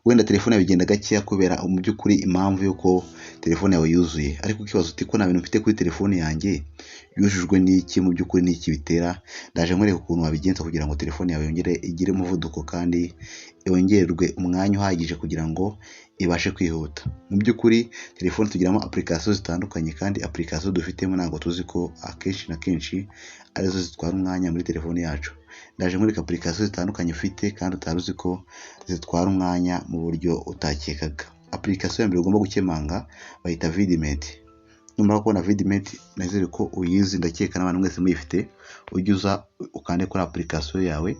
wenda telefone yawe igenda gakeya kubera mu by'ukuri impamvu yuko telefone yawe yuzuye, ariko ukibaza uti ko nta bintu mfite kuri telefone yanjye yujujwe n'iki mu by'ukuri n'iki bitera. Ndaje nkwereka ukuntu wabigenza kugira ngo telefone yawe yongere igire umuvuduko kandi yongererwe umwanya uhagije kugira ngo ibashe kwihuta. Mu by'ukuri telefone tugiramo application zitandukanye kandi application dufitemo ntabwo tuzi ko akenshi na kenshi arizo zitwara umwanya muri telefone yacu. Ndaje nkwereka application zitandukanye ufite kandi utari uzi ko zitwara umwanya mu buryo utakekaga. Application ya mbere ugomba gukemanga bayita Vidmate. Numara kubona Vidmate nazere ko uyizi, ndakeka n'abantu mwese muyifite. Ujye uza ukande kuri application yawe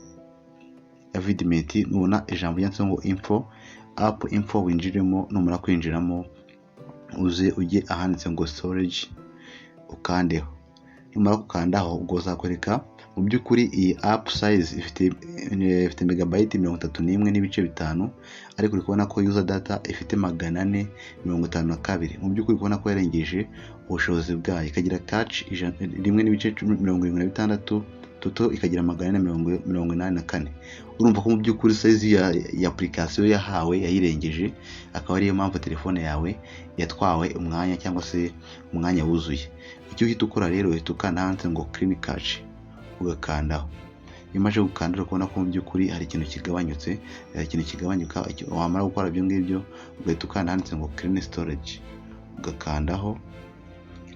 ya Vidmate, nubona ijambo ryanditseho ngo app info winjiremo. Numara kwinjiramo uze ujye ahanditse ngo storage ukandeho. Numara gukandaho ubwo uzakwereka mu by'ukuri iyi app size ifite megabyte 31 n'ibice 5, ariko uri kubona ko user data ifite 452. Mu by'ukuri kubona ko yarengeje ubushobozi bwayo. Ikagira cache 1 n'ibice 76, toto ikagira 484. Urumva ko mu by'ukuri size ya application yahawe yayirengeje, akaba ariyo mpamvu telefone yawe yatwawe umwanya cyangwa se umwanya wuzuye. Icyo uhita ukora rero, uhita ukanda handitse ngo clean cache ugakandaho. Iyo umaze gukanda ukabona ko mu by'ukuri hari ikintu kigabanyutse, kigabanyuka. Wamara gukora ibyo ngibyo ugahita ukanda handitse ngo clean storage ugakandaho.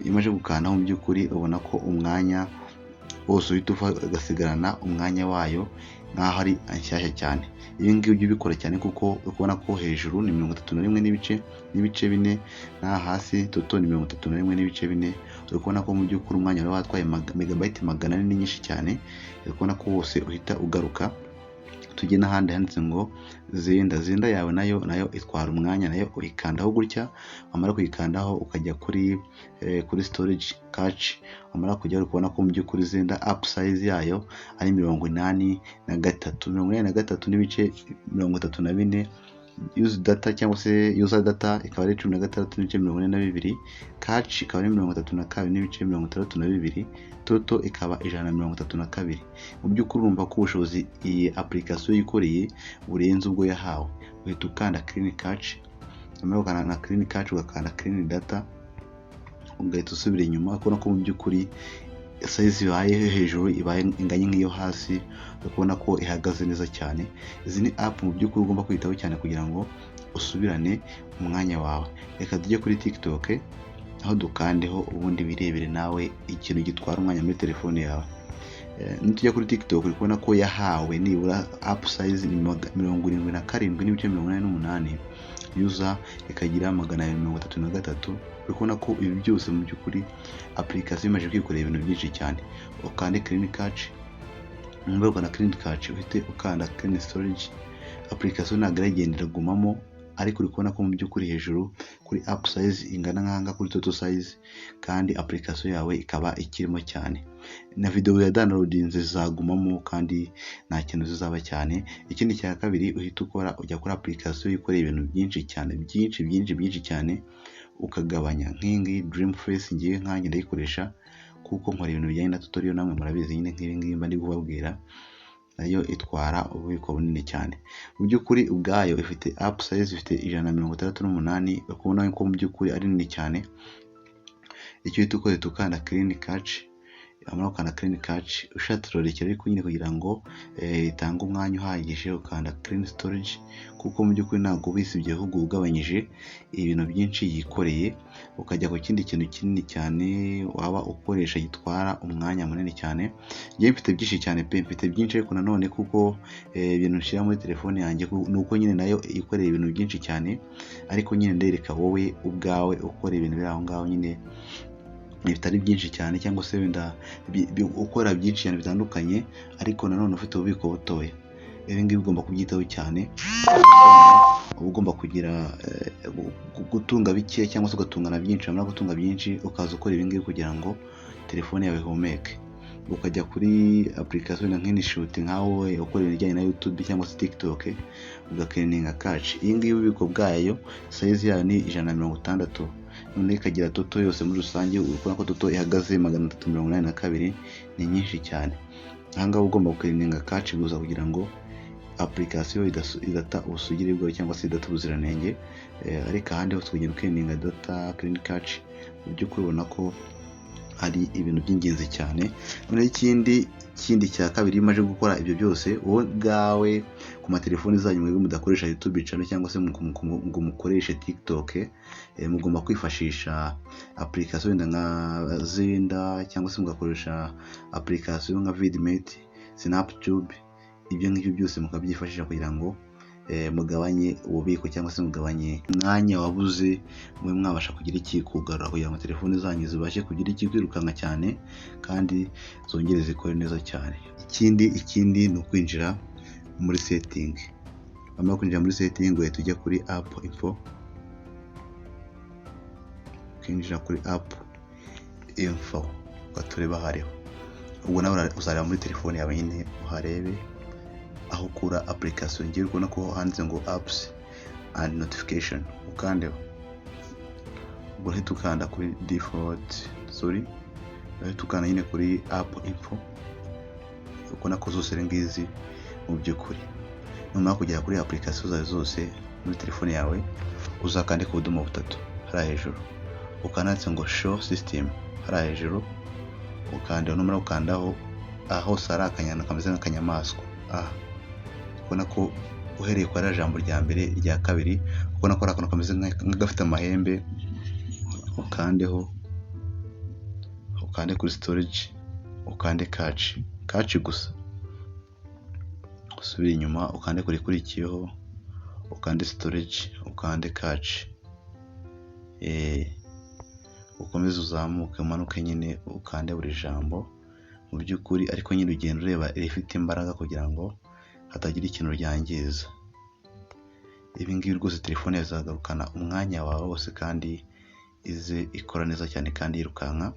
Iyo umaze gukandaho mu by'ukuri ubona ko umwanya wose uhita ugasigarana umwanya wayo nkaho ari anshyashya cyane. Ibi ngibi ujye ubikora cyane kuko ukubona ko hejuru ni 31 n'ibice 4, na hasi toto ni 31 n'ibice 4. Uri kubona ko mu by'ukuri umwanya wari watwaye megabyte 400 ni nyinshi cyane. Uri kubona ko wose uhita ugaruka. Tujye n'ahandi handitse ngo Zenda yawe nayo itwara umwanya, nayo uyikandaho gutya. Wamara kuyikandaho ukajya kuri storage cache. Wamara kujya uri kubona ko mu by'ukuri Zenda app size yayo ari 83 n'ibice 34. User data cyangwa se user data ikaba ari 16 n'ibice 42. Cache ikaba ari 32 n'ibice 62. Toto ikaba 132. Mu by'ukuri urumva ko ubushobozi iyi application yikoreye burenze ubwo yahawe. Uhita ukanda clean cache. Nyuma ukanda clean cache ugakanda clean data, ugahita usubira inyuma. Ukabona ko mu by'ukuri size ibaye hejuru ibaye inganye nk'iyo hasi. Ukabona ko ihagaze neza cyane. Izi ni app mu by'ukuri ugomba kwitaho cyane kugira ngo usubirane umwanya wawe. Reka tujye kuri TikTok aho dukandeho ubundi birebere nawe ikintu gitwara umwanya muri telefone yawe. Nitujya kuri TikTok uri kubona ko yahawe nibura app size ni 77 n'ibice 88. User ikagira 433. Uri kubona ko ibi byose mu by'ukuri application imaze kwikorera ibintu byinshi cyane. Ukande clean cache. Nyuma ukanda clean cache uhite ukanda clean storage. Application ntabwo iragendera gumamo, ariko uri kubona ko mu by'ukuri hejuru kuri app size ingana nkanga kuri total size, kandi application yawe ikaba ikirimo cyane. Na video ya downloading zizagumamo kandi nta kintu zizaba cyane. Ikindi cya kabiri uhita ukora ujya kuri application yikoreye ibintu byinshi cyane, byinshi cyane, ukagabanya. Nk'ingi Dream Face ngiye nkanjye ndayikoresha kuko nkora ibintu bijyanye na tutorial, namwe murabizi nyine nk'ibi ngibi mba ndi kubabwira. Nayo itwara ububiko bunini cyane. Mu by'ukuri ubwayo ifite app size ifite 168. Ukabona ko mu by'ukuri ari nini cyane. Icyo uhita ukora ukanda clean cache. Amara ukanda clean cache ushatse rorekera ariko nyine kugira ngo itange umwanya uhagije. Ukanda clean storage kuko mu by'ukuri ntabwo wisibye ahubwo ugabanyije ibintu byinshi yikoreye. Ukajya ku kindi kintu kinini cyane waba ukoresha gitwara umwanya munini cyane. Njye mfite byinshi cyane pe, mfite byinshi ariko nanone kuko ibintu nshyira muri telefone yanjye nuko nyine nayo ikoreye ibintu byinshi cyane, ariko nyine ndereka wowe ubwawe ukora ibintu biri aho ngaho nyine bitari byinshi cyane, cyangwa se wenda ukora byinshi cyane bitandukanye ariko nanone ufite ububiko butoya. Ibi ngibi ugomba kubyitaho cyane. Ugomba kugira gutunga bike cyangwa se ugatungana byinshi. Amara gutunga byinshi ukaza ukora ibi ngibi kugira ngo telefone yawe ihumeke. Ukajya kuri application nk'ini shoot nkawe ukora ibijyanye na YouTube cyangwa se TikTok, ugakleaninga cache. Iyi ngiyi ububiko bwayo size yayo ni 160. None ikagira toto yose muri rusange. Urabona ko toto ihagaze 382. Ni nyinshi cyane. Aha ngaha ugomba gukleaninga cache gusa kugira ngo application idata ubusugire bwawe cyangwa se idata ubuziranenge, ariko ahandi hose kugenda ukeninga data clean cache mu by'ukuri ubona ko hari ibintu by'ingenzi cyane. Noneho ikindi cya kabiri iyo umaze gukora ibyo byose wowe ubwawe ku matelefoni zanyu mwebwe mudakoresha YouTube channel cyangwa se ngo mukoreshe TikTok, mugomba kwifashisha application nka Zenda cyangwa se mugakoresha application nka Vidmate, Snaptube. Ibyo ngibyo byose mukabyifashisha kugira ngo mugabanye ububiko cyangwa se mugabanye umwanya wabuze mwe mwabasha kugira iki kugarura kugira ngo telefone zanyu zibashe kugira iki kwirukanka cyane kandi zongere zikore neza cyane. Ikindi ni ukwinjira muri setting. Wamara kwinjira muri setting uhita ujya kuri app info, ukinjira kuri app info ugatureba hariho. Ubwo nawe uzareba muri telefone yawe nyine uharebe aho kura application ngiye ubona ko handitse ngo apps and notification, ukandeho. Ubwo uhita ukanda kuri uhita ukanda nyine kuri app info, ubona ko zose ngizi mu by'ukuri. Numara kugera kuri application zawe zose muri telefone yawe uzakande ku budomo butatu hariya hejuru, ukanditse ngo show system hariya hejuru, ukanda. Numara ukandaho aho sara akanyana kameze nk'akanyamaswa, ubona ko uhereye kwa jambo rya mbere rya kabiri ubona ko akantu kameze nk'agafite amahembe, ukandeho, ukande kuri storage, ukande cache gusa, usubire inyuma ukande kuri kurikiyeho, ukande storage, ukande cache, ukomeze uzamuke umanuke nyine ukande buri jambo mu by'ukuri, ariko nyine ugenda ureba irifite imbaraga kugira ngo hatagira ikintu ryangiza. Ibi ngibi rwose telefone yazagarukana umwanya wawe wose kandi ize ikora neza cyane kandi yirukanka.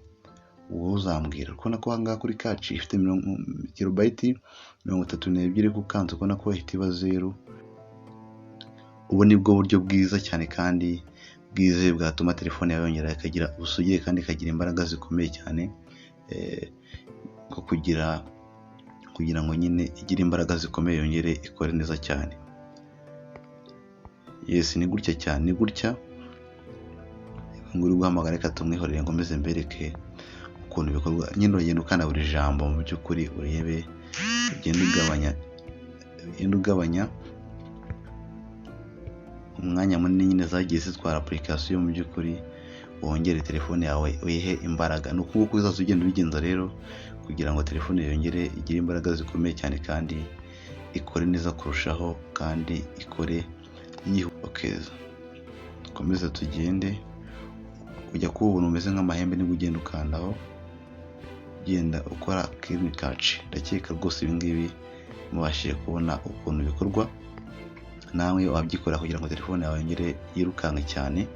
Uwo uzambwira ubona ko hanga kuri cache ifite kilobyte 32 kukanze, ubona ko ihita iba 0. Ubu ni bwo buryo bwiza cyane kandi bwize bwatuma telefone yawe yongera ikagira ubusugire kandi ikagira imbaraga zikomeye cyane, ko kugira ngo nyine igire imbaraga zikomeye yongere ikore neza cyane. Yes, ni gutya cyane, ni gutya. Nguri guhamagara reka tumwihorere ngo meze mbereke ukuntu bikorwa. Nyine uragenda ukanda buri jambo mu by'ukuri urebe, ugenda ugabanya umwanya munini nyine zagiye zitwara application mu by'ukuri, wongere telefone yawe uyihe imbaraga. Nuko uko uzaza ugenda ubigenza rero kugira ngo telefone yongere igire imbaraga zikomeye cyane kandi ikore neza kurushaho kandi ikore yihukeza. Komeza tugende ujya kubona umeze nk'amahembe nibwo ugenda ukandaho, ugenda ukora clean cache. Ndakeka rwose ibi ngibi mubashije kubona ukuntu bikorwa, nawe wabyikora kugira ngo telefone yawe yongere yirukanke cyane.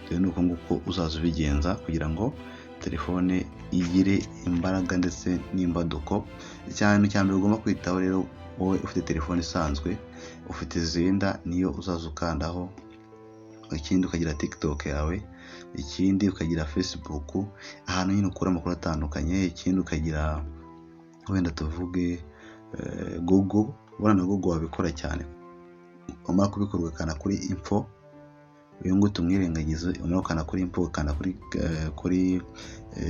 Rero nuko nguko uzaza ubigenza kugira ngo telefone igire imbaraga ndetse n'imbaduko. Cyane cyane ugomba kwitaho rero wowe ufite telefone isanzwe, ufite Zenda niyo uzaza ukandaho. Ikindi ukagira TikTok yawe, ikindi ukagira Facebook, ahantu nyine ukura amakuru atandukanye. Ikindi ukagira wenda tuvuge Google, ubona na Google wabikora cyane. Umara kubikorwa kana kuri info, uyu ngo tumwirengagize. Umara kana kuri info, kana kuri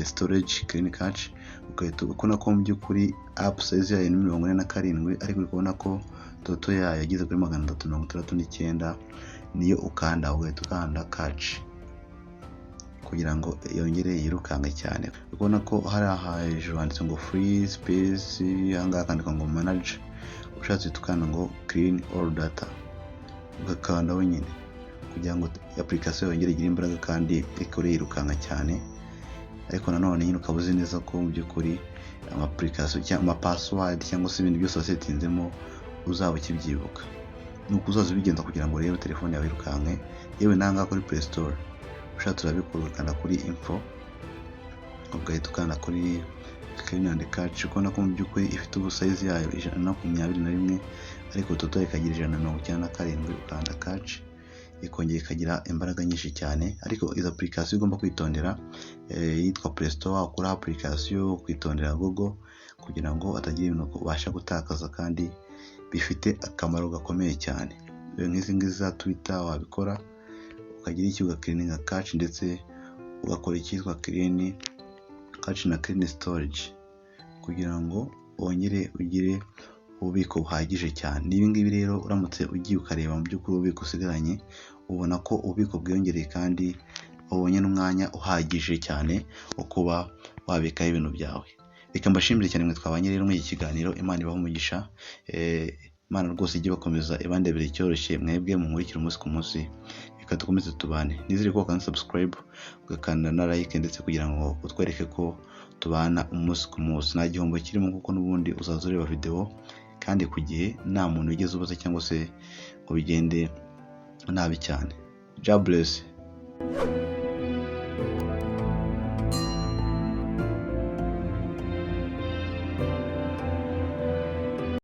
storage clean cache, ukahita ukona ko mu by'ukuri app size yayo ni 47, ariko ukabona ko toto yayo yagize kuri 369. Niyo ukanda ugahita ukanda cache kugira ngo yongere yirukanke cyane. Ubona ko hari hejuru handitse ngo free space, hanga akandika ngo manage. Ushatse tukana ngo clean all data, ugakanda wenyine kugira ngo application yongere igire imbaraga kandi ikore yirukanka cyane. Ariko nanone nyine ukabuze neza ko mu by'ukuri ama application cyangwa password cyangwa se ibintu byose wasetinzemo uzaba ukibyibuka. Nuko uzaza ubigenza kugira ngo rero telefone yawe yirukanke. Yewe nanga kuri Play Store ushatse urabikora ukanda kuri info, ugahita ukanda kuri clean and cache. Ukona ko mu by'ukuri ifite ubusize yayo 121, ariko toto ikagira 197. Ukanda cache ikongera ikagira imbaraga nyinshi cyane. Ariko izo application ugomba kwitondera yitwa Play Store, ukora application kwitondera Google kugira ngo atagira ibintu ubasha gutakaza kandi bifite akamaro gakomeye cyane. Nk'izi ngizi za Twitter wabikora ukagira icyo ugakirininga cache ndetse ugakora icyitwa clean cache na clean storage kugira ngo wongere ugire ububiko buhagije cyane. N'ibi ngibi rero uramutse ugiye ukareba mu by'ukuri ububiko usigaranye ubona ko ububiko bwiyongereye kandi ubonye n'umwanya uhagije cyane wo kuba wabikaho ibintu byawe. Reka mbashimire cyane mwe twabanye rero muri iki kiganiro. Imana ibahe umugisha. Imana rwose ijye bakomeza ibandebere icyoroshye mwebwe mumurikira umunsi ku munsi. Reka dukomeze tubane. Nizere ko wakanda subscribe ugakanda na like ndetse kugira ngo utwereke ko tubana umunsi ku munsi. Nta gihombo kirimo kuko n'ubundi uzaza ureba video kandi ku gihe nta muntu ugeze ubaza cyangwa se ngo bigende nabi cyane. God bless.